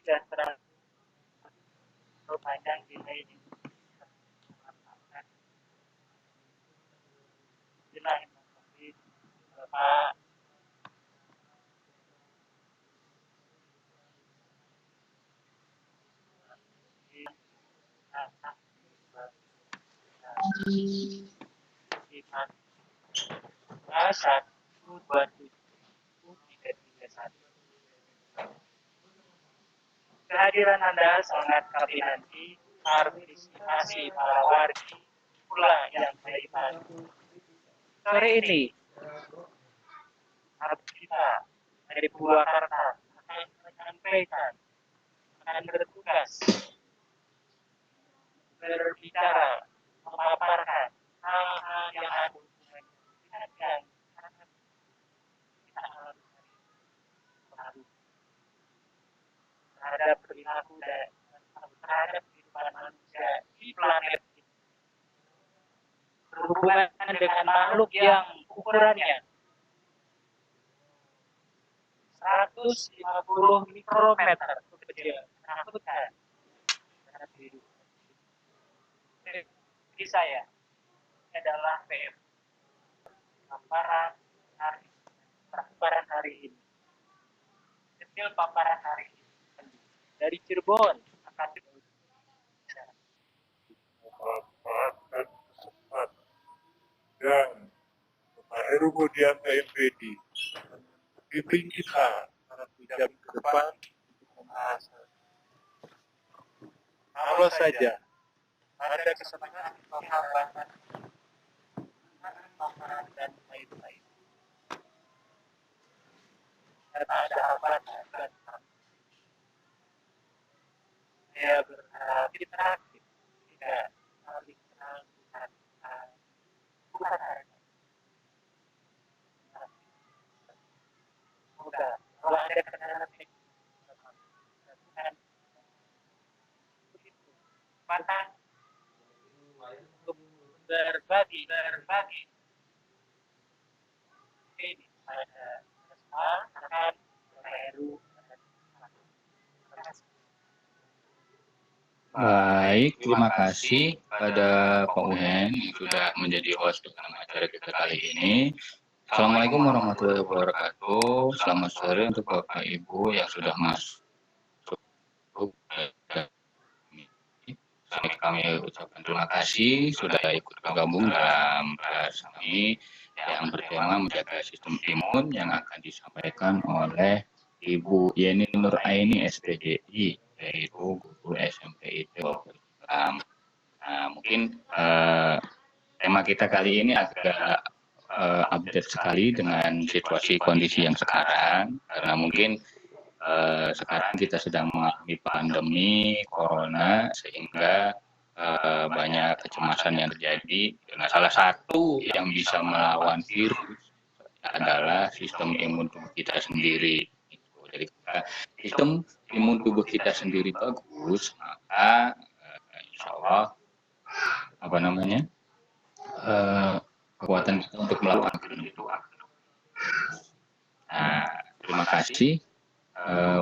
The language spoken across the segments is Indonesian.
sudah terlalu panjang kita ini. Inilah Bapak satu dua tujuh tiga tiga satu. Kehadiran Anda sangat kami nanti partisipasi para warga pula yang hebat. Sore ini harus kita dari Purwakarta akan menyampaikan, akan bertugas berbicara, memaparkan hal-hal yang ada hubungan dengan kita harus baru terhadap perilaku dan terhadap kehidupan manusia di planet ini. Berhubungan dengan makhluk yang ukurannya 150 mikrometer kecil, menakutkan. Jadi saya adalah PM paparan hari ini. Kecil paparan hari ini dari Cirebon akan dan Pak Heru Bodian TMPD pimpin kita jam ke depan membahas kalau saja ada kesempatan hambatan dan lain-lain. Dan ada hambatan dan saya berharap interaktif, tidak saling kenal bukan hanya. Semoga kalau ada kenalan begitu kesempatan untuk berbagi ini pada akan Heru. Baik, terima kasih pada Pak Uhen yang sudah menjadi host dalam acara kita kali ini. Assalamualaikum warahmatullahi wabarakatuh. Selamat sore untuk Bapak Ibu yang sudah masuk. Kami ucapkan terima kasih sudah ikut bergabung dalam bahas kami yang bertema menjaga sistem imun yang akan disampaikan oleh Ibu Yeni Nur Aini SPDI, yaitu guru SMP itu. Mungkin tema kita kali ini agak update sekali dengan situasi kondisi yang sekarang, karena mungkin sekarang kita sedang mengalami pandemi corona sehingga banyak kecemasan yang terjadi. Nah, salah satu yang bisa melawan virus adalah sistem imun tubuh kita sendiri. Jadi sistem imun tubuh kita sendiri bagus, maka insya Allah kekuatan kita untuk melawan virus itu. Nah, terima kasih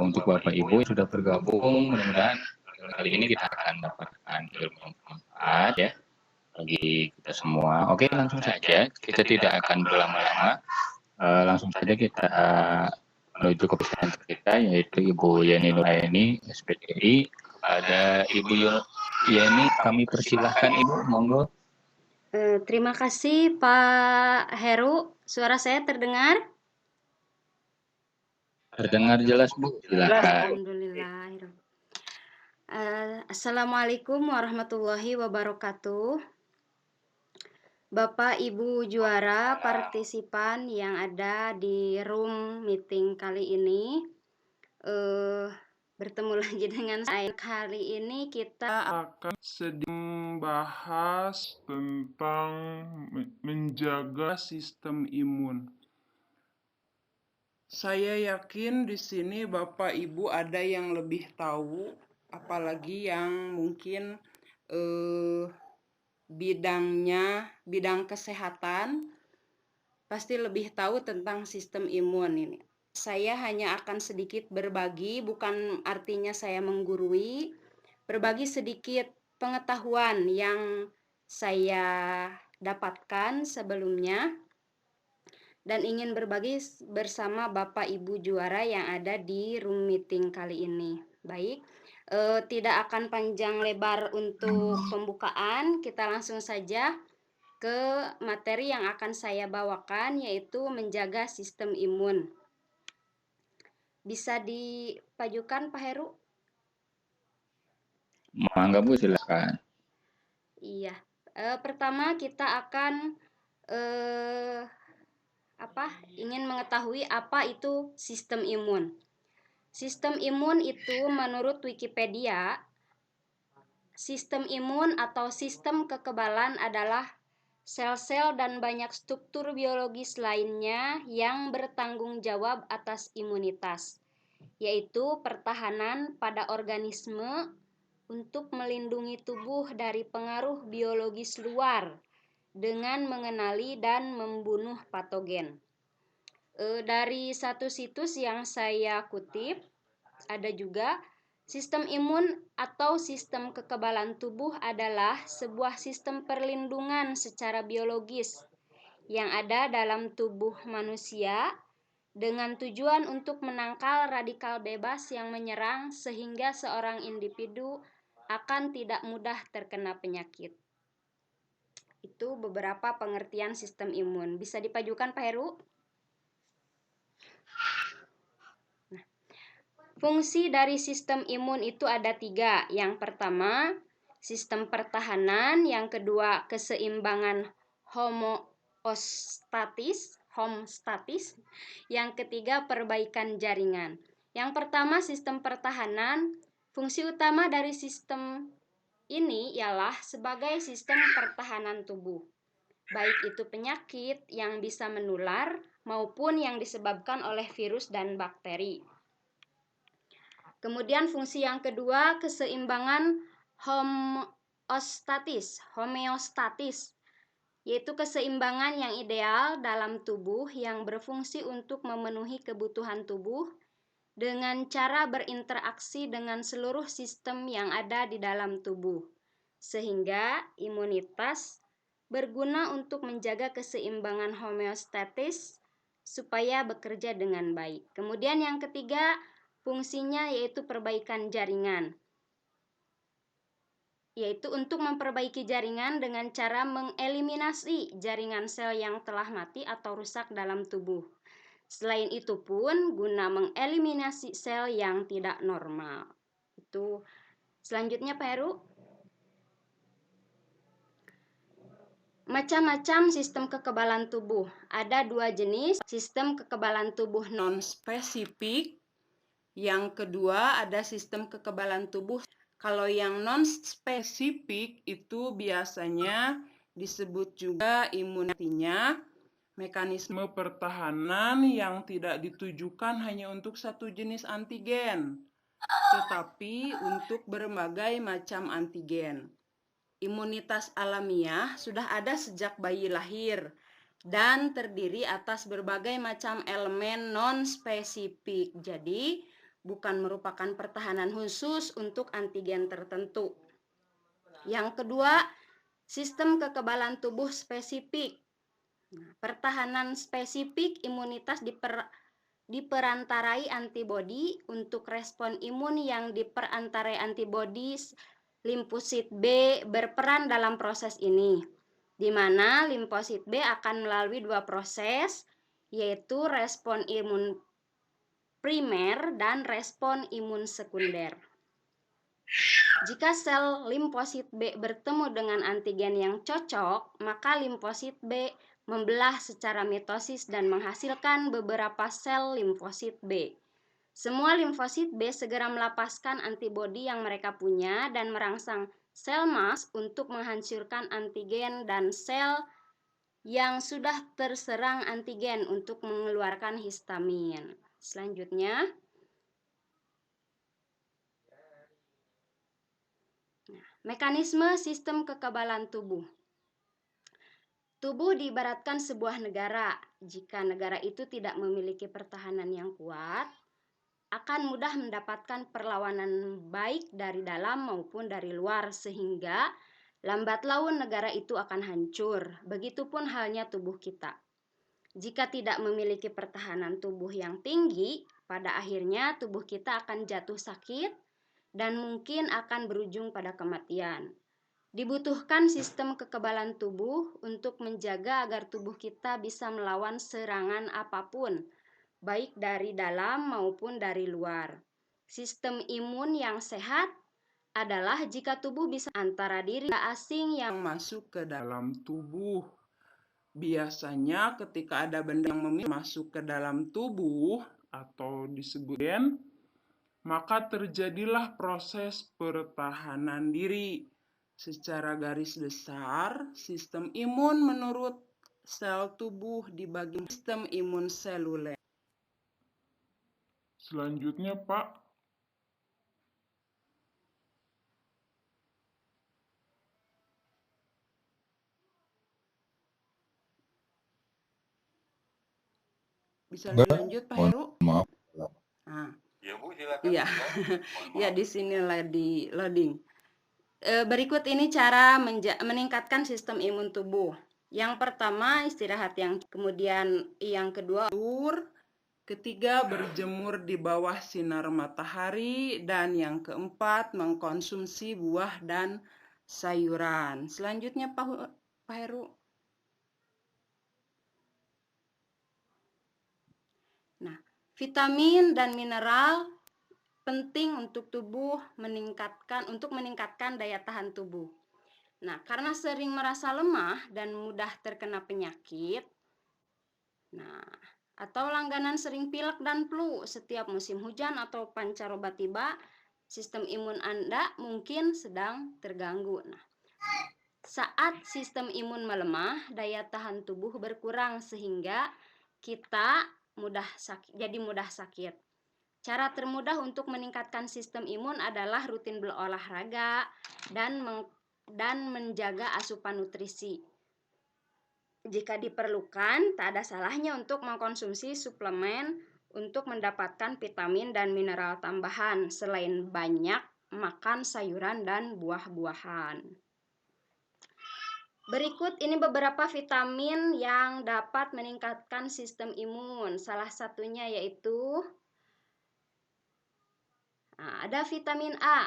untuk Bapak Ibu yang sudah bergabung. Mudah-mudahan kali ini kita akan mendapatkan ilmu yang bermanfaat ya bagi kita semua. Oke, langsung saja, kita tidak akan berlama-lama. Langsung saja kita menuju ke presenter kita, yaitu Ibu Yeni Nuraini SPDI. Ada Ibu Yeni, kami persilahkan Ibu, monggo. Terima kasih Pak Heru. Suara saya terdengar? Terdengar jelas Bu, silakan. Alhamdulillah. Assalamualaikum warahmatullahi wabarakatuh. Bapak Ibu juara partisipan yang ada di room meeting kali ini, bertemu lagi dengan saya. Kali ini kita akan sedang membahas tentang menjaga sistem imun. Saya yakin di sini Bapak Ibu ada yang lebih tahu, apalagi yang mungkin bidang kesehatan pasti lebih tahu tentang sistem imun ini. Saya hanya akan sedikit berbagi, bukan artinya saya menggurui, berbagi sedikit pengetahuan yang saya dapatkan sebelumnya dan ingin berbagi bersama Bapak Ibu juara yang ada di room meeting kali ini. Baik, tidak akan panjang lebar untuk pembukaan, kita langsung saja ke materi yang akan saya bawakan, yaitu menjaga sistem imun. Bisa dipajukan Pak Heru? Mangga Bu, silakan. Iya. Pertama kita akan ingin mengetahui apa itu sistem imun. Sistem imun itu menurut Wikipedia, sistem imun atau sistem kekebalan adalah sel-sel dan banyak struktur biologis lainnya yang bertanggung jawab atas imunitas, yaitu pertahanan pada organisme untuk melindungi tubuh dari pengaruh biologis luar dengan mengenali dan membunuh patogen. Dari satu situs yang saya kutip, ada juga sistem imun atau sistem kekebalan tubuh adalah sebuah sistem perlindungan secara biologis yang ada dalam tubuh manusia dengan tujuan untuk menangkal radikal bebas yang menyerang sehingga seorang individu akan tidak mudah terkena penyakit. Itu beberapa pengertian sistem imun. Bisa dipajukan Pak Heru? Fungsi dari sistem imun itu ada 3. Yang pertama, sistem pertahanan. Yang kedua, keseimbangan homeostatis. Yang ketiga, perbaikan jaringan. Yang pertama, sistem pertahanan. Fungsi utama dari sistem ini ialah sebagai sistem pertahanan tubuh, baik itu penyakit yang bisa menular maupun yang disebabkan oleh virus dan bakteri. Kemudian fungsi yang kedua, keseimbangan homeostatis, yaitu keseimbangan yang ideal dalam tubuh yang berfungsi untuk memenuhi kebutuhan tubuh dengan cara berinteraksi dengan seluruh sistem yang ada di dalam tubuh, sehingga imunitas berguna untuk menjaga keseimbangan homeostatis supaya bekerja dengan baik. Kemudian yang ketiga, fungsinya yaitu perbaikan jaringan, yaitu untuk memperbaiki jaringan dengan cara mengeliminasi jaringan sel yang telah mati atau rusak dalam tubuh. Selain itu pun guna mengeliminasi sel yang tidak normal. Itu selanjutnya Pak Heru. Macam-macam sistem kekebalan tubuh. Ada 2 jenis sistem kekebalan tubuh non-spesifik. Yang kedua ada sistem kekebalan tubuh. Kalau yang non-spesifik itu biasanya disebut juga imunitasnya, mekanisme pertahanan yang tidak ditujukan hanya untuk satu jenis antigen, tetapi untuk berbagai macam antigen. Imunitas alamiah sudah ada sejak bayi lahir dan terdiri atas berbagai macam elemen non-spesifik. Jadi, bukan merupakan pertahanan khusus untuk antigen tertentu. Yang kedua, sistem kekebalan tubuh spesifik. Pertahanan spesifik imunitas diperantarai antibodi untuk respon imun yang diperantarai antibodi limfosit B berperan dalam proses ini, di mana limfosit B akan melalui 2 proses, yaitu respon imun primer dan respon imun sekunder. Jika sel limfosit B bertemu dengan antigen yang cocok, maka limfosit B membelah secara mitosis dan menghasilkan beberapa sel limfosit B. Semua limfosit B segera melepaskan antibodi yang mereka punya dan merangsang sel mast untuk menghancurkan antigen dan sel yang sudah terserang antigen untuk mengeluarkan histamin. Selanjutnya, mekanisme sistem kekebalan tubuh. Tubuh diibaratkan sebuah negara. jika negara itu tidak memiliki pertahanan yang kuat, akan mudah mendapatkan perlawanan baik dari dalam maupun dari luar, sehingga lambat laun negara itu akan hancur. Begitupun halnya tubuh kita. Jika tidak memiliki pertahanan tubuh yang tinggi, pada akhirnya tubuh kita akan jatuh sakit dan mungkin akan berujung pada kematian. Dibutuhkan sistem kekebalan tubuh untuk menjaga agar tubuh kita bisa melawan serangan apapun, baik dari dalam maupun dari luar. Sistem imun yang sehat adalah jika tubuh bisa antara diri asing yang masuk ke dalam tubuh. Biasanya ketika ada benda yang masuk ke dalam tubuh atau disebut gen, maka terjadilah proses pertahanan diri. Secara garis besar, sistem imun menurut sel tubuh dibagi sistem imun seluler. Selanjutnya, Pak. Bisa dilanjut, Pak Heru? Maaf. Nah, Ya Bu, silakan. iya, ya di sini di loading. Berikut ini cara meningkatkan sistem imun tubuh. Yang pertama, istirahat, kemudian yang kedua, tidur, ketiga, berjemur di bawah sinar matahari, dan yang keempat, mengkonsumsi buah dan sayuran. Selanjutnya, Pak Heru. Nah, vitamin dan mineral penting untuk tubuh meningkatkan daya tahan tubuh. Nah, karena sering merasa lemah dan mudah terkena penyakit, atau langganan sering pilek dan flu setiap musim hujan atau pancaroba tiba, sistem imun Anda mungkin sedang terganggu. Nah, saat sistem imun melemah, daya tahan tubuh berkurang sehingga kita mudah sakit. Cara termudah untuk meningkatkan sistem imun adalah rutin berolahraga dan menjaga asupan nutrisi. Jika diperlukan, tak ada salahnya untuk mengkonsumsi suplemen untuk mendapatkan vitamin dan mineral tambahan, selain banyak makan sayuran dan buah-buahan. Berikut ini beberapa vitamin yang dapat meningkatkan sistem imun. Salah satunya yaitu ada vitamin A.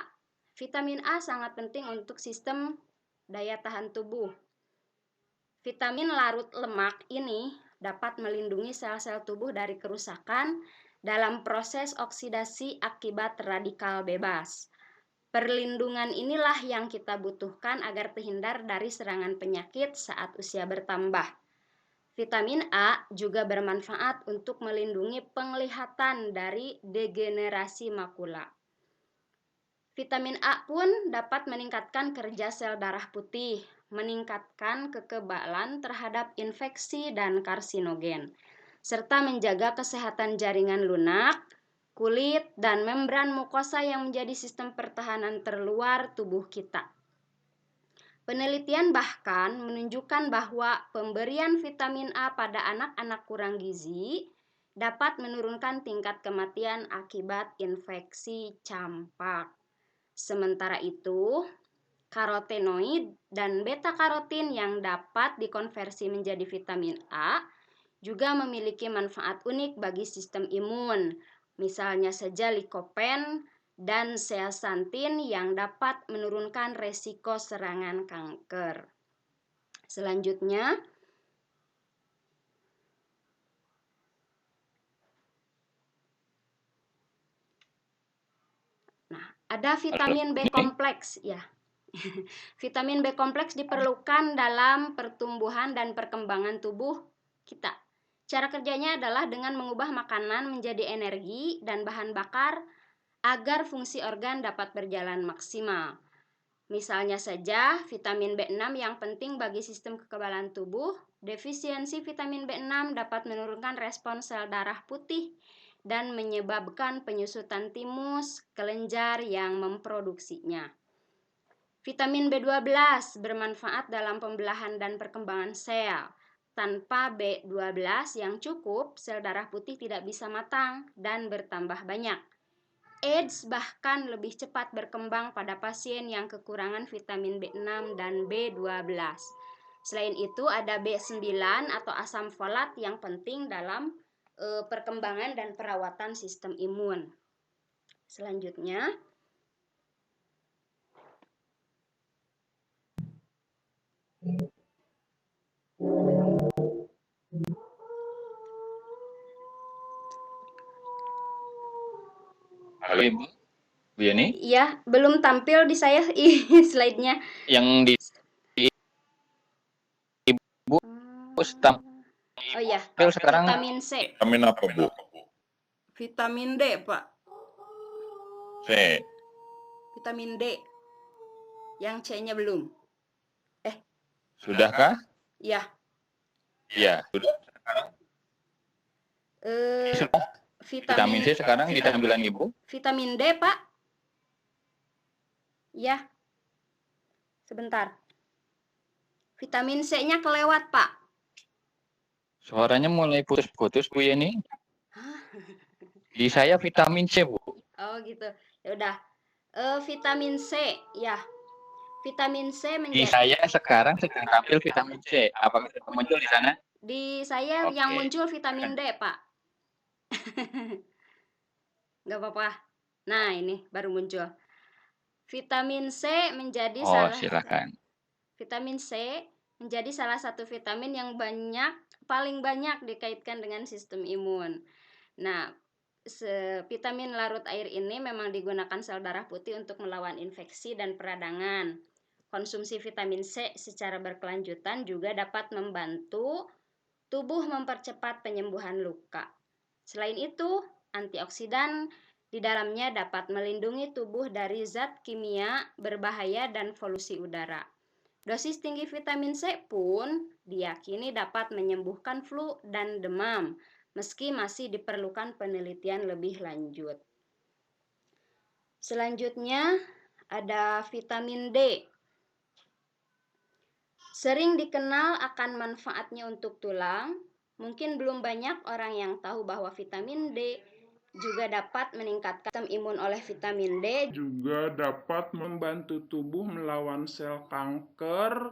Vitamin A sangat penting untuk sistem daya tahan tubuh. Vitamin larut lemak ini dapat melindungi sel-sel tubuh dari kerusakan dalam proses oksidasi akibat radikal bebas. Perlindungan inilah yang kita butuhkan agar terhindar dari serangan penyakit saat usia bertambah. Vitamin A juga bermanfaat untuk melindungi penglihatan dari degenerasi makula. Vitamin A pun dapat meningkatkan kerja sel darah putih, meningkatkan kekebalan terhadap infeksi dan karsinogen, serta menjaga kesehatan jaringan lunak, kulit, dan membran mukosa yang menjadi sistem pertahanan terluar tubuh kita. Penelitian bahkan menunjukkan bahwa pemberian vitamin A pada anak-anak kurang gizi dapat menurunkan tingkat kematian akibat infeksi campak. Sementara itu, karotenoid dan beta-karotin yang dapat dikonversi menjadi vitamin A juga memiliki manfaat unik bagi sistem imun. Misalnya saja likopen dan zeaxanthin yang dapat menurunkan resiko serangan kanker. Selanjutnya, ada vitamin B kompleks, ya. Vitamin B kompleks diperlukan dalam pertumbuhan dan perkembangan tubuh kita. Cara kerjanya adalah dengan mengubah makanan menjadi energi dan bahan bakar agar fungsi organ dapat berjalan maksimal. Misalnya saja vitamin B6 yang penting bagi sistem kekebalan tubuh. Defisiensi vitamin B6 dapat menurunkan respons sel darah putih dan menyebabkan penyusutan timus, kelenjar yang memproduksinya. Vitamin B12 bermanfaat dalam pembelahan dan perkembangan sel. Tanpa B12 yang cukup, sel darah putih tidak bisa matang dan bertambah banyak. AIDS bahkan lebih cepat berkembang pada pasien yang kekurangan vitamin B6 dan B12. Selain itu ada B9 atau asam folat yang penting dalam perkembangan dan perawatan sistem imun. Selanjutnya, Halo Ibu, Bu Yani, ya belum tampil di saya slide-nya. yang di Ibu tampil Oh iya, sekarang vitamin C. Vitamin apa, Bu? Vitamin D, Pak. C. Vitamin D. Yang C-nya belum. sudahkah? Ya. Iya, sudah. Sudah. Vitamin C sekarang di tampilan Ibu. Vitamin D, Pak. Ya. Sebentar. Vitamin C-nya kelewat, Pak. Suaranya mulai putus-putus Bu Yani. Di saya vitamin C, Bu. Oh gitu. Ya udah. Vitamin C, ya. Vitamin C Di menjadi saya sekarang sedang tampil vitamin C. Apakah sudah muncul di sana? di saya Oke. yang muncul vitamin D, Pak. Nggak apa-apa. Nah, ini baru muncul. Vitamin C menjadi Oh, silakan. Vitamin C menjadi salah satu vitamin yang paling banyak dikaitkan dengan sistem imun. Nah, vitamin larut air ini memang digunakan sel darah putih untuk melawan infeksi dan peradangan. Konsumsi vitamin C secara berkelanjutan juga dapat membantu tubuh mempercepat penyembuhan luka. Selain itu, antioksidan di dalamnya dapat melindungi tubuh dari zat kimia berbahaya dan polusi udara. Dosis tinggi vitamin C pun diyakini dapat menyembuhkan flu dan demam, meski masih diperlukan penelitian lebih lanjut. Selanjutnya ada vitamin D. Sering dikenal akan manfaatnya untuk tulang, mungkin belum banyak orang yang tahu bahwa vitamin D juga dapat meningkatkan sistem imun. Oleh vitamin D juga dapat membantu tubuh melawan sel kanker,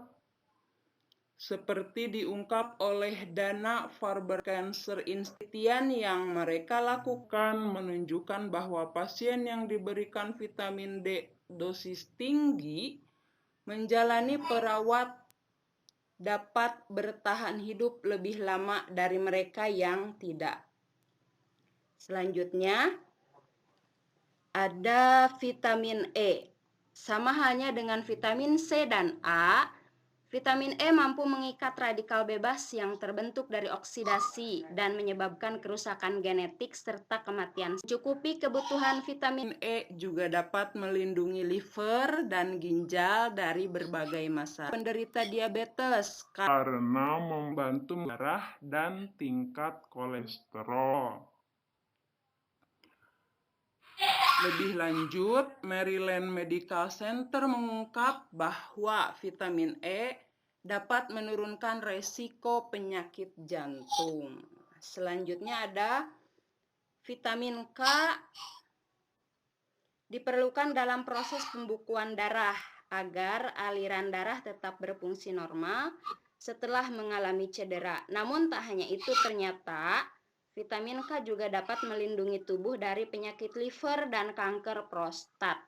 seperti diungkap oleh Dana Farber Cancer Institute. Yang mereka lakukan menunjukkan bahwa pasien yang diberikan vitamin D dosis tinggi menjalani perawat dapat bertahan hidup lebih lama dari mereka yang tidak. Selanjutnya ada vitamin E. Sama halnya dengan vitamin C dan A, vitamin E mampu mengikat radikal bebas yang terbentuk dari oksidasi dan menyebabkan kerusakan genetik serta kematian. Mencukupi kebutuhan vitamin E juga dapat melindungi liver dan ginjal dari berbagai masalah. Penderita diabetes karena membantu darah dan tingkat kolesterol. Lebih lanjut, Maryland Medical Center mengungkap bahwa vitamin E dapat menurunkan resiko penyakit jantung. Selanjutnya ada vitamin K, diperlukan dalam proses pembukuan darah agar aliran darah tetap berfungsi normal setelah mengalami cedera. Namun tak hanya itu, ternyata vitamin K juga dapat melindungi tubuh dari penyakit liver dan kanker prostat.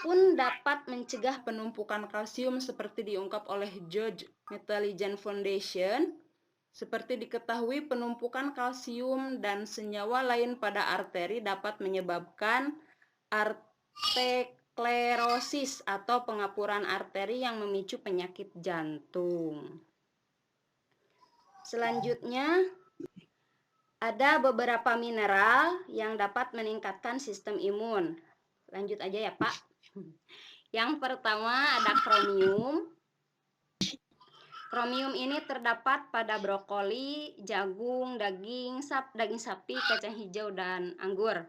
Pun dapat mencegah penumpukan kalsium seperti diungkap oleh George Intelligent Foundation. Seperti diketahui, penumpukan kalsium dan senyawa lain pada arteri dapat menyebabkan arteriosklerosis atau pengapuran arteri yang memicu penyakit jantung. Selanjutnya, ada beberapa mineral yang dapat meningkatkan sistem imun. Lanjut aja ya, Pak. Yang pertama ada kromium. Kromium ini terdapat pada brokoli, jagung, daging sapi, kacang hijau, dan anggur.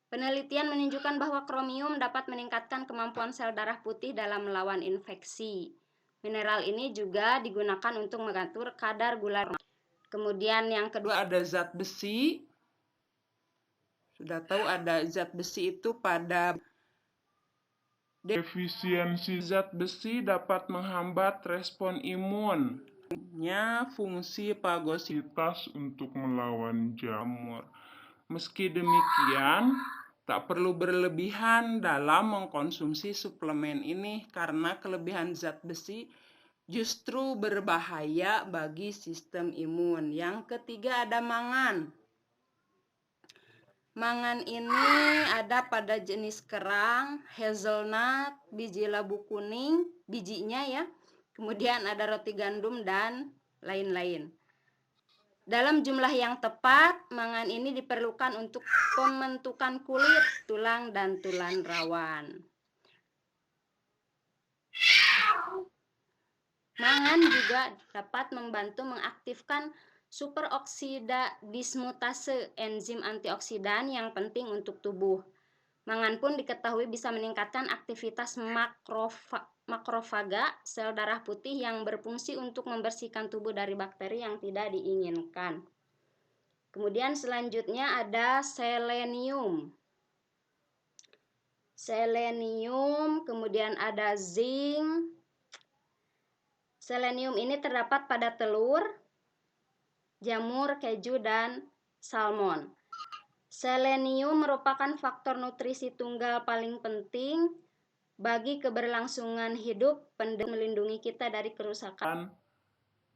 Penelitian menunjukkan bahwa kromium dapat meningkatkan kemampuan sel darah putih dalam melawan infeksi, Mineral ini juga digunakan untuk mengatur kadar gula. Kemudian yang kedua Kedua ada zat besi. Sudah tahu ada zat besi itu pada defisiensi zat besi dapat menghambat respon imun. Fungsi fagositosis untuk melawan jamur. Meski demikian, tak perlu berlebihan dalam mengkonsumsi suplemen ini karena kelebihan zat besi justru berbahaya bagi sistem imun. Yang ketiga ada mangan. Mangan ini ada pada jenis kerang, hazelnut, biji labu kuning, bijinya ya. Kemudian ada roti gandum dan lain-lain. Dalam jumlah yang tepat, mangan ini diperlukan untuk pembentukan kulit, tulang, dan tulang rawan. Mangan juga dapat membantu mengaktifkan superoksida dismutase, enzim antioksidan yang penting untuk tubuh. Mangan pun diketahui bisa meningkatkan aktivitas makrofaga, sel darah putih yang berfungsi untuk membersihkan tubuh dari bakteri yang tidak diinginkan. Kemudian selanjutnya ada selenium. Kemudian ada zinc. Selenium ini terdapat pada telur, jamur, keju, dan salmon. Selenium merupakan faktor nutrisi tunggal paling penting bagi keberlangsungan hidup, melindungi kita dari kerusakan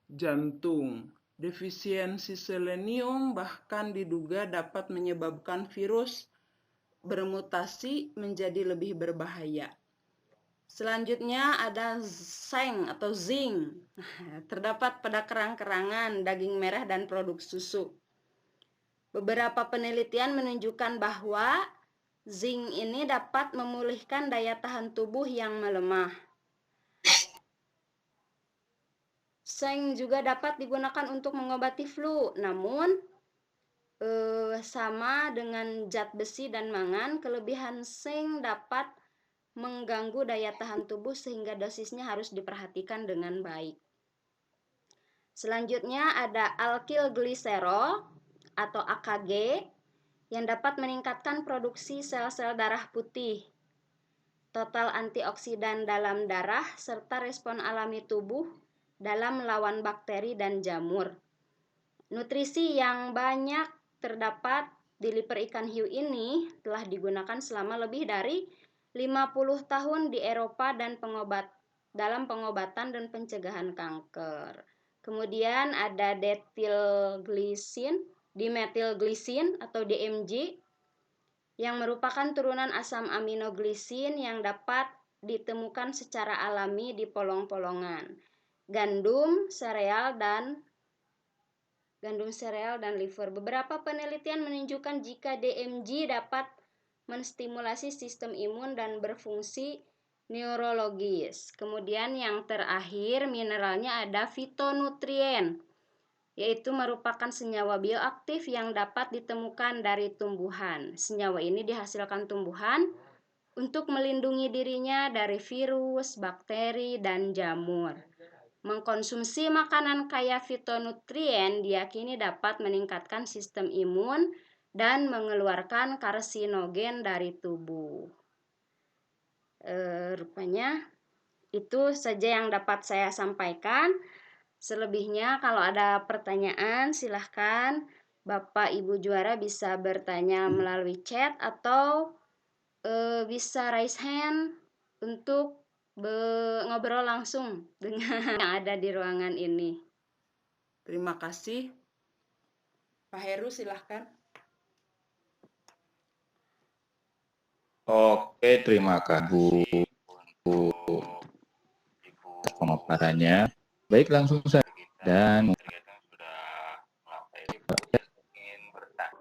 jantung. Defisiensi selenium bahkan diduga dapat menyebabkan virus bermutasi menjadi lebih berbahaya. Selanjutnya ada zinc. Terdapat pada kerang-kerangan, daging merah, dan produk susu. Beberapa penelitian menunjukkan bahwa zinc ini dapat memulihkan daya tahan tubuh yang melemah. Zinc juga dapat digunakan untuk mengobati flu, namun sama dengan zat besi dan mangan, kelebihan zinc dapat mengganggu daya tahan tubuh sehingga dosisnya harus diperhatikan dengan baik. Selanjutnya ada alkylglycerol atau AKG yang dapat meningkatkan produksi sel-sel darah putih, total antioksidan dalam darah, serta respon alami tubuh dalam melawan bakteri dan jamur. Nutrisi yang banyak terdapat di liper ikan hiu ini telah digunakan selama lebih dari 50 tahun di Eropa dan dalam pengobatan dan pencegahan kanker. Kemudian ada dimethyl atau DMG yang merupakan turunan asam aminoglisin yang dapat ditemukan secara alami di polong-polongan, gandum, sereal dan liver. Beberapa penelitian menunjukkan jika DMG dapat menstimulasi sistem imun dan berfungsi neurologis. Kemudian yang terakhir mineralnya ada fitonutrien, yaitu merupakan senyawa bioaktif yang dapat ditemukan dari tumbuhan. Senyawa ini dihasilkan tumbuhan untuk melindungi dirinya dari virus, bakteri, dan jamur. Mengkonsumsi makanan kaya fitonutrien diyakini dapat meningkatkan sistem imun dan mengeluarkan karsinogen dari tubuh. Rupanya itu saja yang dapat saya sampaikan. Selebihnya kalau ada pertanyaan silahkan Bapak Ibu juara bisa bertanya melalui chat atau bisa raise hand untuk ngobrol langsung dengan yang ada di ruangan ini. Terima kasih. Pak Heru silahkan. Oke, terima kasih Bu atas pemaparannya. Baik, langsung saja dan ingin bertanya.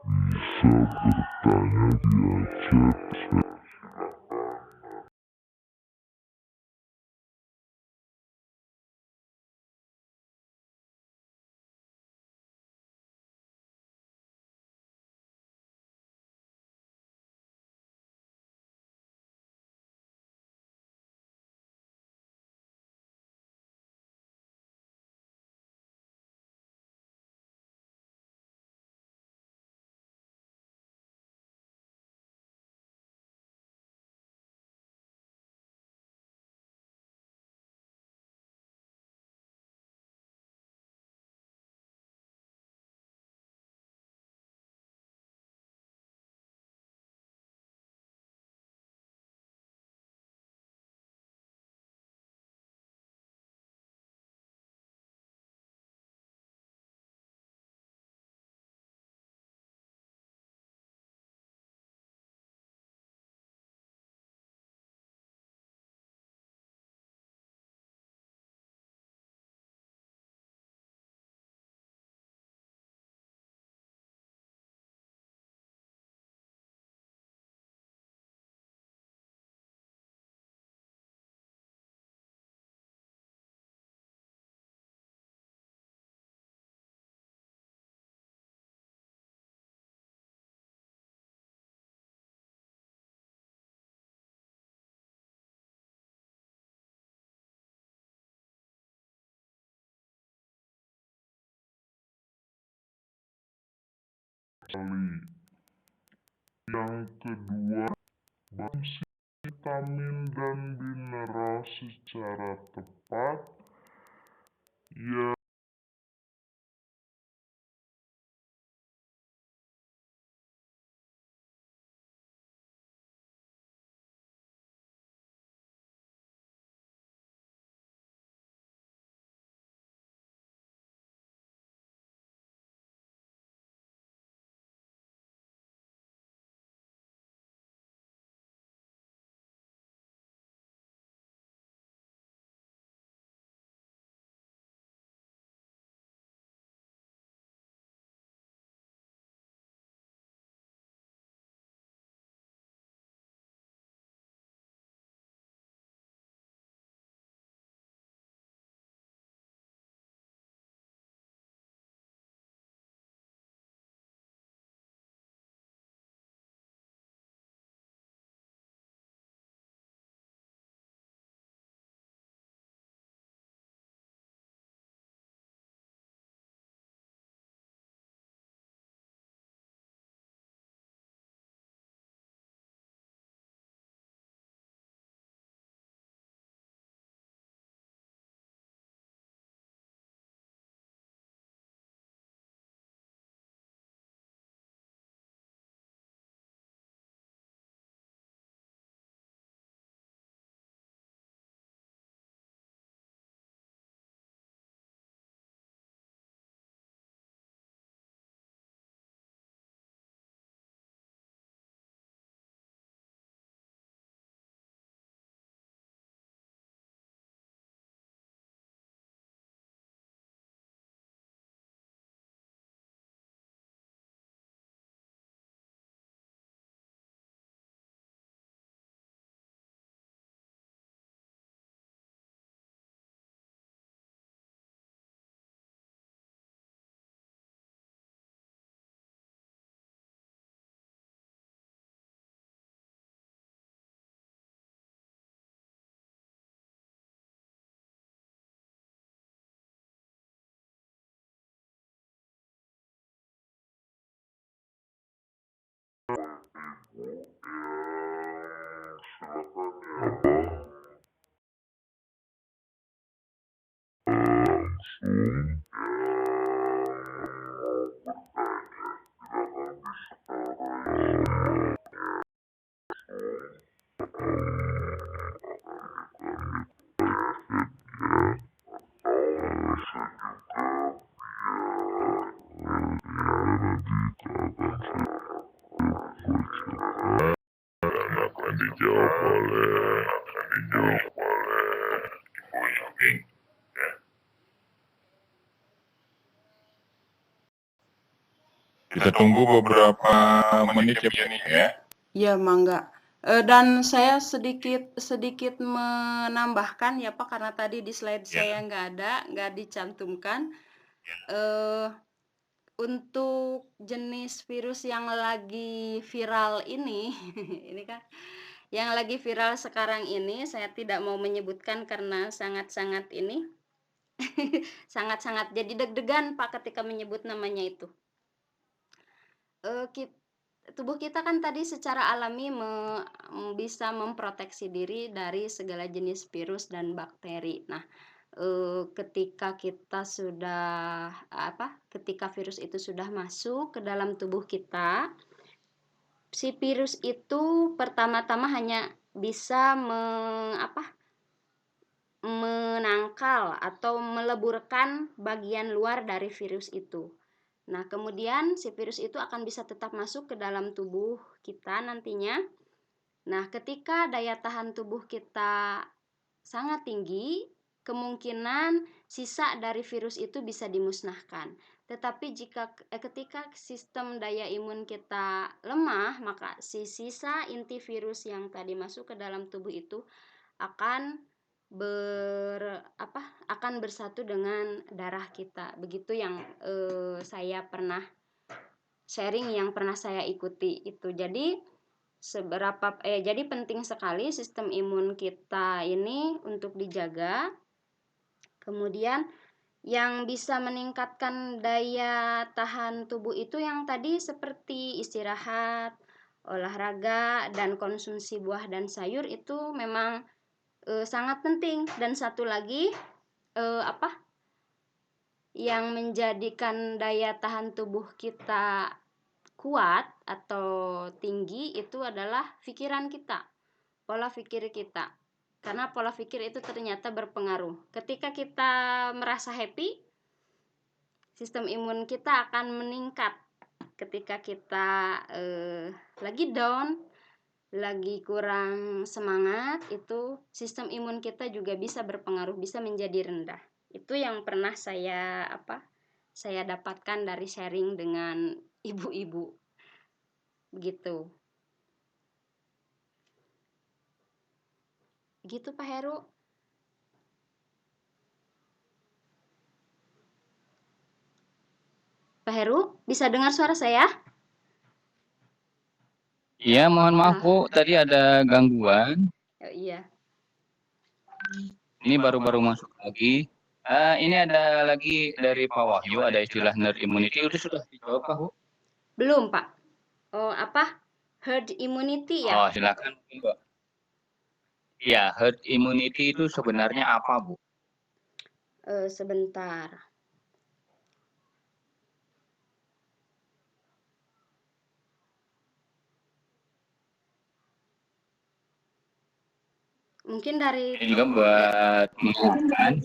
Yang kedua, konsumsi vitamin dan mineral secara tepat, ya akan dijawab oleh Ibu Yomi. Kita tunggu beberapa menit ya, nih ya. Ya, mangga. Dan saya sedikit menambahkan ya Pak, karena tadi di slide saya nggak dicantumkan. Untuk jenis virus yang lagi viral ini, ini kan yang lagi viral sekarang ini, saya tidak mau menyebutkan karena sangat-sangat ini, sangat-sangat jadi deg-degan Pak ketika menyebut namanya itu. Tubuh kita kan tadi secara alami bisa memproteksi diri dari segala jenis virus dan bakteri. Nah, ketika virus itu sudah masuk ke dalam tubuh kita, si virus itu pertama-tama hanya bisa menangkal atau meleburkan bagian luar dari virus itu. Nah, kemudian si virus itu akan bisa tetap masuk ke dalam tubuh kita nantinya. Nah, ketika daya tahan tubuh kita sangat tinggi, kemungkinan sisa dari virus itu bisa dimusnahkan. Tetapi ketika sistem daya imun kita lemah, maka si sisa inti virus yang tadi masuk ke dalam tubuh itu akan bersatu dengan darah kita. Begitu yang saya pernah sharing, yang pernah saya ikuti itu. Jadi jadi penting sekali sistem imun kita ini untuk dijaga. Kemudian Yang bisa meningkatkan daya tahan tubuh itu yang tadi seperti istirahat, olahraga, dan konsumsi buah dan sayur itu memang sangat penting. Dan satu lagi yang menjadikan daya tahan tubuh kita kuat atau tinggi itu adalah pikiran kita, pola pikir kita. Karena pola pikir itu ternyata berpengaruh. Ketika kita merasa happy, sistem imun kita akan meningkat. Ketika kita lagi down, lagi kurang semangat, itu sistem imun kita juga bisa berpengaruh, bisa menjadi rendah. Itu yang pernah saya dapatkan dari sharing dengan ibu-ibu. Begitu. Gitu Pak Heru. Pak Heru, bisa dengar suara saya? Iya, mohon maaf Bu, tadi ada gangguan. Iya. Ini baru-baru masuk lagi. Ini ada lagi dari Pak Wahyu, ada istilah herd immunity. Itu sudah dijawab Pak Bu? Belum Pak. Oh, herd immunity ya? Oh, silakan Bu. Iya, herd immunity itu sebenarnya apa Bu? Sebentar. Mungkin dari ini juga buat mengingatkan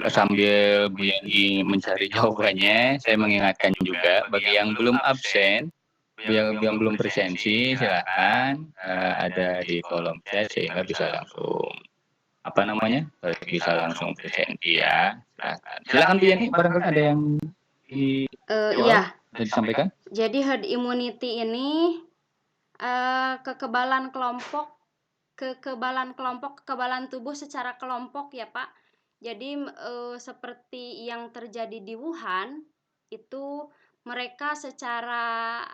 sambil Bu Yani mencari jawabannya, saya mengingatkan juga bagi yang belum absen, yang belum presensi, silakan ada di kolom chat sehingga bisa langsung bisa langsung presensi ya. Silakan Bu Yani, barangkali ada yang iya. disampaikan. Jadi herd immunity ini kekebalan tubuh secara kelompok ya Pak. Jadi seperti yang terjadi di Wuhan itu mereka secara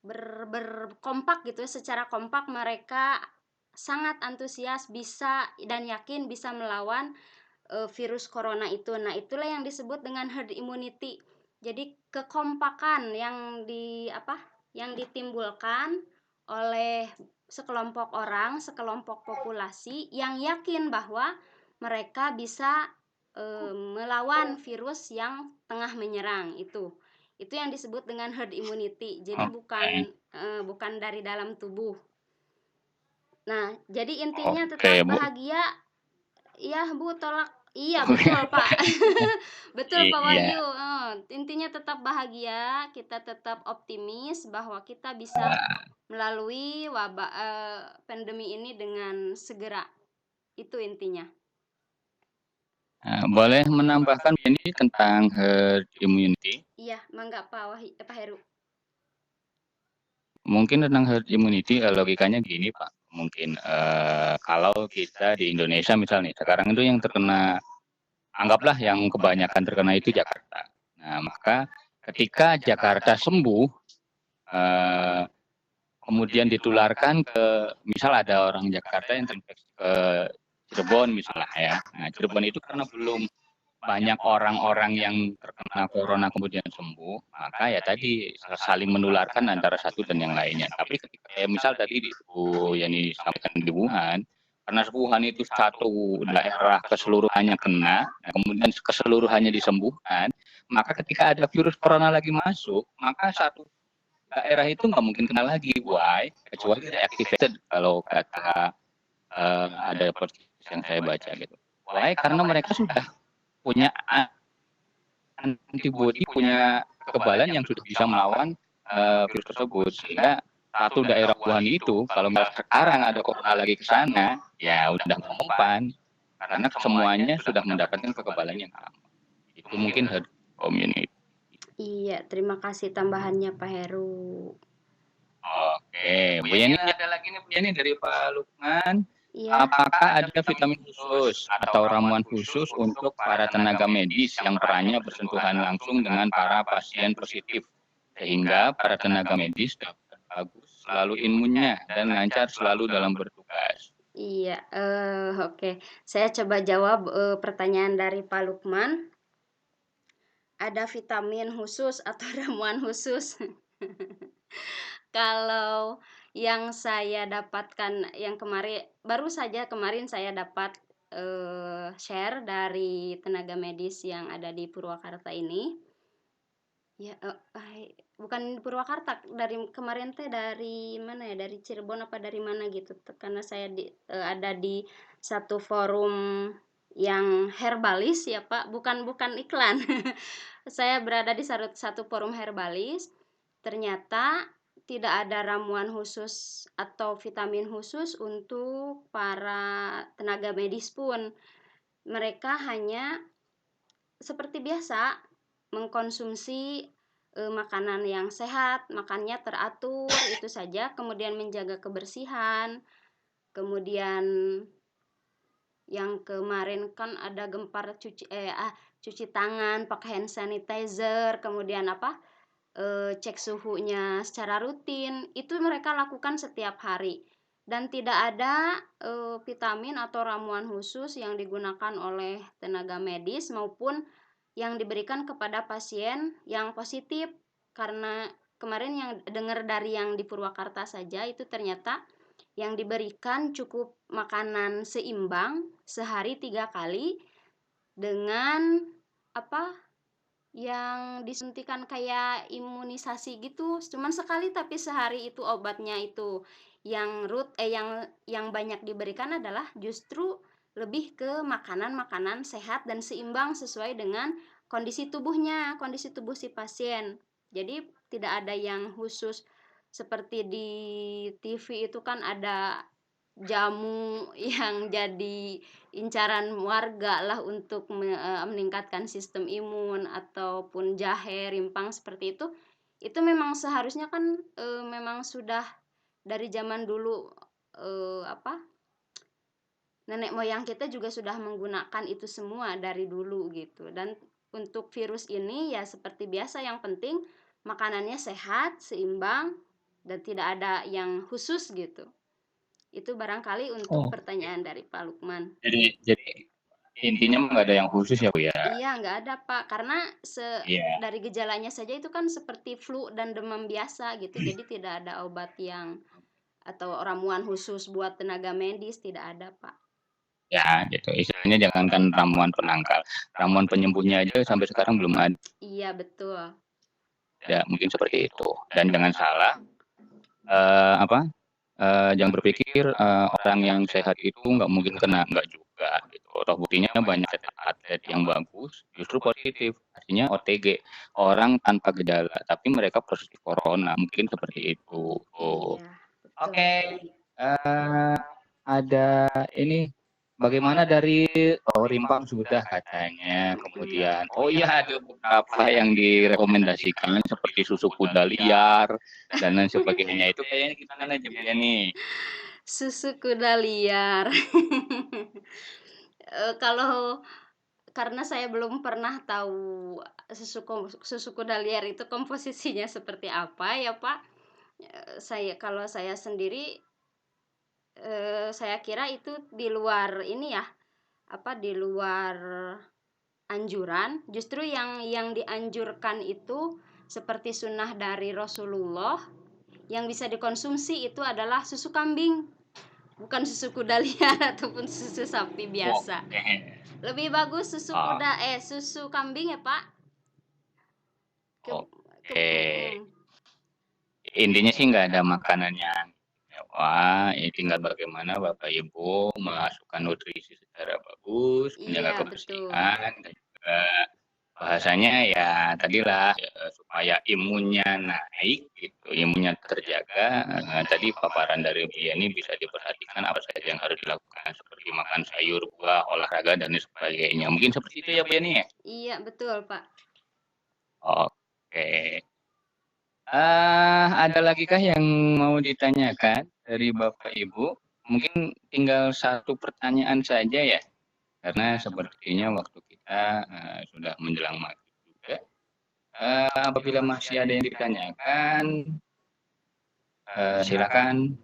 berkompak gitu, secara kompak mereka sangat antusias bisa dan yakin bisa melawan virus corona itu. Nah, itulah yang disebut dengan herd immunity. Jadi kekompakan yang ditimbulkan oleh sekelompok orang, sekelompok populasi yang yakin bahwa mereka bisa melawan virus yang tengah menyerang itu yang disebut dengan herd immunity. Jadi bukan dari dalam tubuh. Nah, jadi intinya tetap bahagia. Ya Bu, tolak. Iya betul Pak. Betul Pak Wahyu. Intinya tetap bahagia, kita tetap optimis bahwa kita bisa melalui wabah pandemi ini dengan segera. Itu intinya. Boleh menambahkan ini tentang herd immunity? Iya, mangga Pak Heru. Mungkin tentang herd immunity logikanya gini Pak. Mungkin kalau kita di Indonesia misalnya sekarang itu yang terkena, anggaplah yang kebanyakan terkena itu Jakarta. Nah, maka ketika Jakarta sembuh, kemudian ditularkan ke, misal ada orang Jakarta yang terinfeksi ke Cirebon misalnya ya. Nah, Cirebon itu karena belum banyak orang-orang yang terkena corona kemudian sembuh, maka ya tadi saling menularkan antara satu dan yang lainnya. Tapi ketika misal tadi yang disampaikan di Wuhan, karena Wuhan itu satu daerah keseluruhannya kena, nah kemudian keseluruhannya disembuhkan, maka ketika ada virus corona lagi masuk, maka satu daerah itu nggak mungkin kena lagi, why? Kecuali reactivated kalau kata ada podcast yang saya baca gitu. Why? Karena mereka sudah punya antibodi, punya kekebalan yang sudah bisa melawan virus tersebut. Sehingga satu daerah Wuhan itu, kalau sekarang ada corona lagi ke sana, ya udah mempan. Karena semuanya sudah mendapatkan kekebalan yang sama. Itu mungkin herd immunity. Iya, terima kasih tambahannya Pak Heru. Oke, Bu Yani ada lagi nih Bu Yani dari Pak Lukman. Ya. Apakah ada vitamin khusus atau ramuan khusus untuk para tenaga medis yang perannya bersentuhan langsung dengan para pasien positif, sehingga para tenaga medis dapat bagus selalu imunnya dan lancar selalu dalam bertugas? Iya, oke. Saya coba jawab pertanyaan dari Pak Lukman. Ada vitamin khusus atau ramuan khusus? Kalau yang saya dapatkan yang baru saja kemarin saya dapat share dari tenaga medis yang ada di Purwakarta ini. Ya, bukan Purwakarta, dari kemarin teh dari mana ya? Dari Cirebon apa dari mana gitu. Karena saya ada di satu forum yang herbalis ya Pak, bukan iklan. Saya berada di satu forum herbalis. Ternyata tidak ada ramuan khusus atau vitamin khusus untuk para tenaga medis pun. Mereka hanya seperti biasa mengkonsumsi makanan yang sehat, makannya teratur, itu saja. Kemudian menjaga kebersihan. Kemudian yang kemarin kan ada gempar cuci tangan, pakai hand sanitizer, kemudian cek suhunya secara rutin. Itu mereka lakukan setiap hari. Dan tidak ada vitamin atau ramuan khusus yang digunakan oleh tenaga medis maupun yang diberikan kepada pasien yang positif. Karena kemarin yang dengar dari yang di Purwakarta saja, itu ternyata yang diberikan cukup makanan seimbang sehari 3 kali dengan yang disuntikan kayak imunisasi gitu, cuman sekali, tapi sehari itu obatnya itu yang yang banyak diberikan adalah justru lebih ke makanan-makanan sehat dan seimbang sesuai dengan kondisi tubuhnya, kondisi tubuh si pasien. Jadi tidak ada yang khusus seperti di TV itu kan ada jamu yang jadi incaran warga lah untuk meningkatkan sistem imun, ataupun jahe, rimpang seperti itu memang seharusnya kan memang sudah dari zaman dulu, nenek moyang kita juga sudah menggunakan itu semua dari dulu gitu. Dan untuk virus ini ya seperti biasa, yang penting makanannya sehat, seimbang, dan tidak ada yang khusus gitu. Itu barangkali untuk pertanyaan dari Pak Lukman. Jadi intinya nggak ada yang khusus ya Bu ya? Iya, nggak ada Pak, karena dari gejalanya saja itu kan seperti flu dan demam biasa gitu. Jadi tidak ada obat yang atau ramuan khusus buat tenaga medis, tidak ada Pak. Ya gitu, istilahnya jangankan ramuan penangkal, ramuan penyembuhnya aja sampai sekarang belum ada. Iya betul. Ya mungkin seperti itu. Dan jangan salah, jangan berpikir orang yang sehat itu nggak mungkin kena, nggak juga gitu. Toh buktinya banyak atlet yang bagus justru positif, artinya OTG, orang tanpa gejala tapi mereka positif corona, mungkin seperti itu. Iya, Oke, ada ini bagaimana dari rimpang sudah katanya, kemudian iya ada beberapa yang direkomendasikan seperti susu kuda liar dan lain sebagainya, itu kayaknya kita aja ya nih. Susu kuda liar. Kalau karena saya belum pernah tahu susu kuda liar itu komposisinya seperti apa ya Pak. Kalau saya sendiri saya kira itu di luar ini ya, di luar anjuran. Justru yang dianjurkan itu seperti sunnah dari Rasulullah, yang bisa dikonsumsi itu adalah susu kambing, bukan susu kuda liar ataupun susu sapi biasa. Lebih bagus susu susu kambing ya Pak. Intinya sih nggak ada makanan yang mewah, ini tinggal bagaimana Bapak Ibu memasukkan nutrisi secara bagus, menjaga kebersihan, dan juga bahasanya ya tadilah supaya imunnya naik gitu, imunnya terjaga. Tadi paparan dari Bu Yeni bisa diperhatikan apa saja yang harus dilakukan, seperti makan sayur, buah, olahraga dan sebagainya. Mungkin seperti itu ya Bu Yeni ya? Iya betul Pak. Oke. Ada lagi kah yang mau ditanyakan dari Bapak Ibu? Mungkin tinggal satu pertanyaan saja ya, karena sepertinya waktu kita sudah menjelang maghrib juga. Apabila masih ada yang ditanyakan, silakan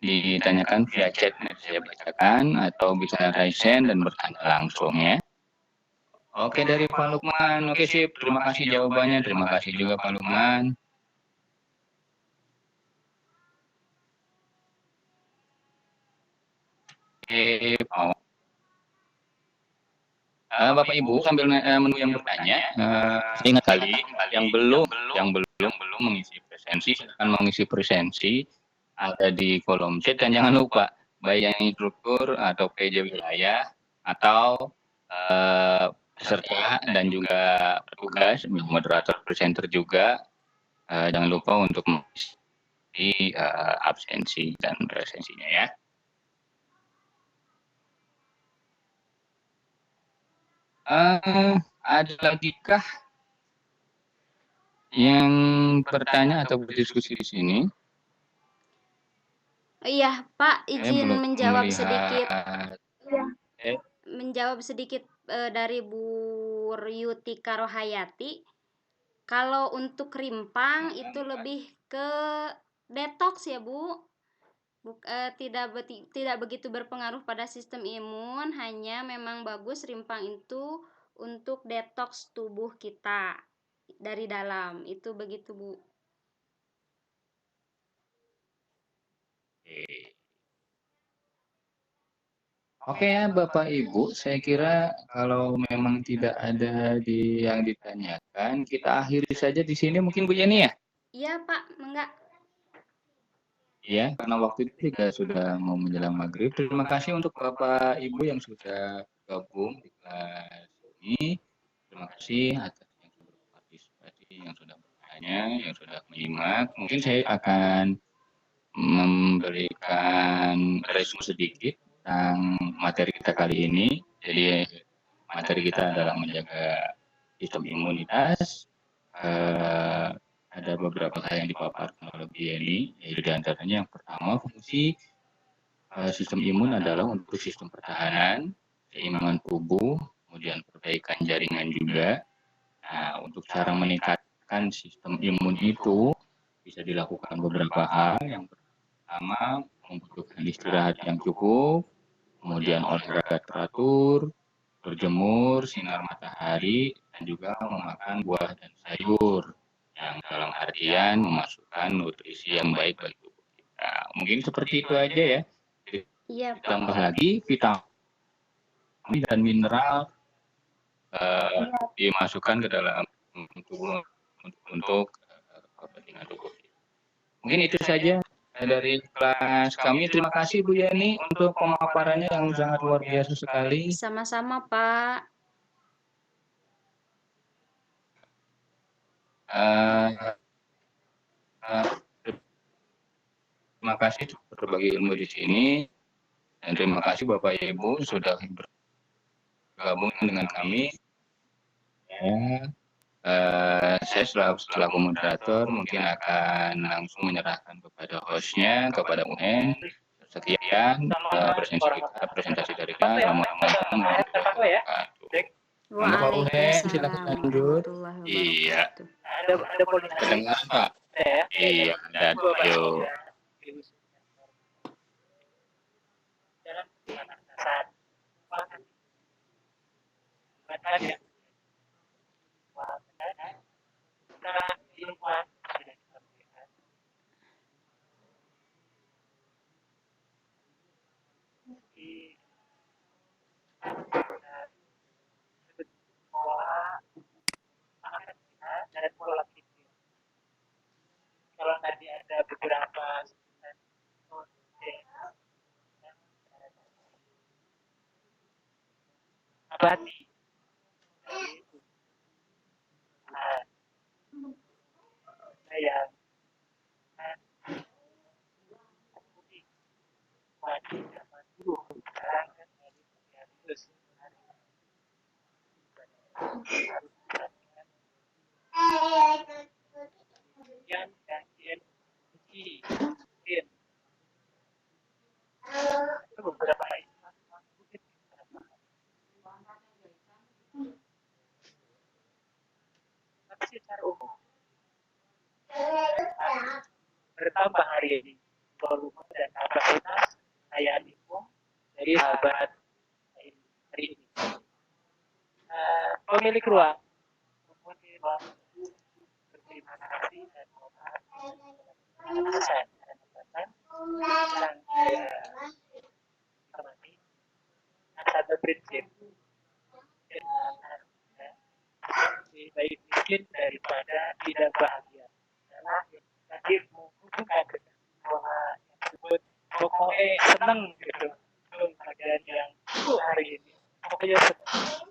ditanyakan via chat, saya bacakan, atau bisa raise hand dan bertanya langsung ya. Oke, dari Pak Lukman. Oke, sip. Terima kasih jawabannya. Terima kasih juga Pak Lukman. Oke, Pak. Bapak Ibu sambil menunggu yang bertanya, ingat kali yang belum mengisi presensi akan mengisi presensi ada di kolom chat, dan jangan lupa baik yang instruktur atau PJ wilayah atau peserta dan juga petugas moderator presenter juga jangan lupa untuk mengisi absensi dan presensinya ya. Ada lagi kah yang bertanya atau berdiskusi di sini? Iya, Pak, izin belum menjawab melihat. sedikit. Eh, Menjawab sedikit dari Bu Yutika Rohayati. Kalau untuk rimpang itu lebih ke detox ya, Bu. Tidak begitu berpengaruh pada sistem imun, hanya memang bagus rimpang itu untuk detox tubuh kita dari dalam. Itu begitu, Bu. Oke ya Bapak Ibu, saya kira kalau memang tidak ada yang ditanyakan, kita akhiri saja di sini mungkin Bu Yeni ya? Iya, Pak, enggak. Ya, karena waktu itu juga sudah mau menjelang maghrib. Terima kasih untuk Bapak Ibu yang sudah gabung di kelas ini. Terima kasih atas yang sudah berpartisipasi, yang sudah bertanya, yang sudah menyimak. Mungkin saya akan memberikan resume sedikit tentang materi kita kali ini. Jadi materi kita adalah menjaga sistem imunitas. Ada beberapa hal yang dipaparkan oleh Bu Yeni, yaitu diantaranya yang pertama, fungsi sistem imun adalah untuk sistem pertahanan, keimbangan tubuh, kemudian perbaikan jaringan juga. Nah, untuk cara meningkatkan sistem imun itu bisa dilakukan beberapa hal. Yang pertama, membutuhkan istirahat yang cukup, kemudian olahraga teratur, berjemur, sinar matahari, dan juga memakan buah dan sayur yang dalam artian memasukkan nutrisi yang baik bagi tubuh kita. Mungkin seperti itu aja ya. Iya, Pak. Ditambah lagi vitamin dan mineral dimasukkan ke dalam tubuh untuk kepentingan tubuh. Mungkin itu saja dari kelas kami. Terima kasih Bu Yeni untuk pemaparannya yang sangat luar biasa sekali. Sama-sama, Pak. Terima kasih sudah berbagi ilmu di sini, dan terima kasih Bapak Ibu sudah bergabung dengan kami. Ya, saya selaku moderator mungkin akan langsung menyerahkan kepada hostnya, kepada UN. Sekian presentasi dari kita. Assalamualaikum warahmatullahi wabarakatuh. Waalaikumsalam silakan lanjut. warahmatullahi Iya. wabarakatuh. Ada koordinasi. Dengar Pak? Iya, dan yuk. Dalam saat badan lingkungan sudah disampaikan. Dan pola pikir. Kalau tadi ada beberapa abadi yang beberapa tapi secara umum bertambah hari ini volume dan kapasitas daya dukung dari sahabat hari ini. Pemilik ruang, berterima kasih dan mohon maaf dan yang hormati satu prinsip baik miskin daripada tidak bahagia. Karena tadi menghubungkan bahwa yang disebut pokoknya seneng gitu, itu bagian yang hari ini pokoknya seneng.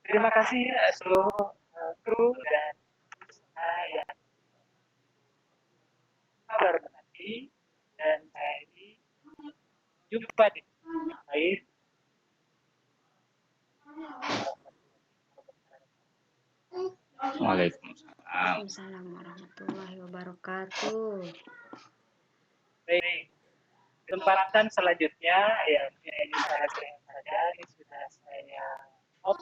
Terima kasih seluruh kru dan yang sabar menanti, dan saya ini jumpa di lain. Waalaikumsalam. Waalaikumsalam warahmatullahi wabarakatuh. Baik, kesempatan selanjutnya ya ini saya sering saja, ini sudah saya off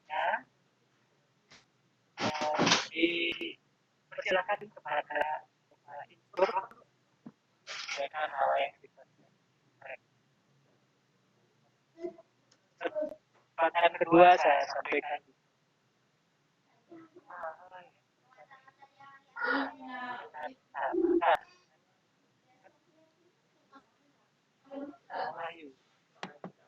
nya. Dipersilakan kepada input dengan hal yang sifatnya. Kesempatan kedua saya sampaikan